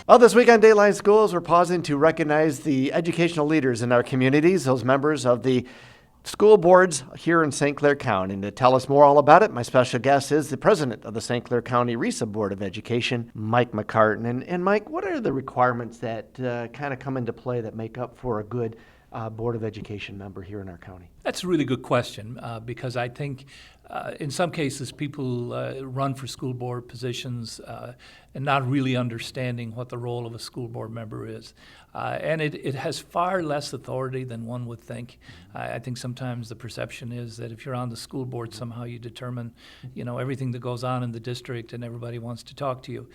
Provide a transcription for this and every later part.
Well, this week on Dateline Schools, we're pausing to recognize the educational leaders in our communities, those members of the school boards here in St. Clair County. And to tell us more all about it, my special guest is the president of the St. Clair County SCCRESA Board of Education, Mike McCartan. And Mike, what are the requirements that kind of come into play that make up for a good Board of Education member here in our county? That's a really good question because I think in some cases people run for school board positions and not really understanding what the role of a school board member is. And it has far less authority than one would think. I think sometimes the perception is that if you're on the school board, somehow you determine, everything that goes on in the district and everybody wants to talk to you.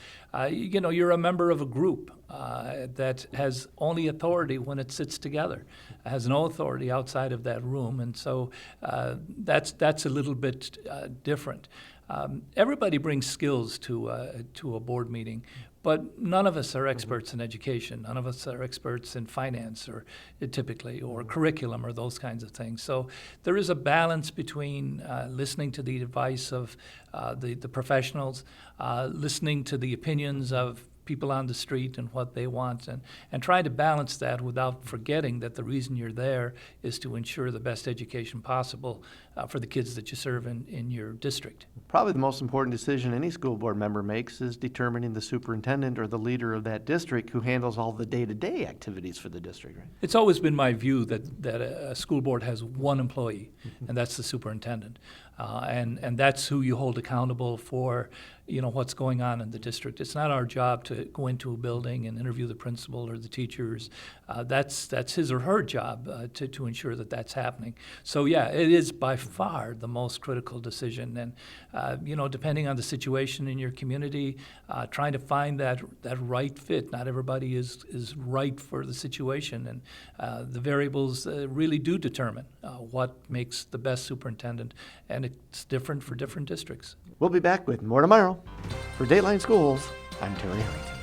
You're a member of a group that has only authority when it sits together. It has no authority outside of that room, and so that's a little bit different. Everybody brings skills to a board meeting, but none of us are experts in education. None of us are experts in finance, or curriculum, or those kinds of things. So there is a balance between listening to the advice of the professionals, listening to the opinions of people on the street and what they want, and trying to balance that without forgetting that the reason you're there is to ensure the best education possible for the kids that you serve in your district. Probably the most important decision any school board member makes is determining the superintendent or the leader of that district who handles all the day-to-day activities for the district, right? It's always been my view that a school board has one employee, and that's the superintendent. And that's who you hold accountable for, what's going on in the district. It's not our job to go into a building and interview the principal or the teachers. That's his or her job to ensure that that's happening. So yeah, it is by far the most critical decision. And depending on the situation in your community, trying to find that right fit. Not everybody is right for the situation, and the variables really do determine what makes the best superintendent, and it's different for different districts. We'll be back with more tomorrow. For Dateline Schools, I'm Terry Harrington.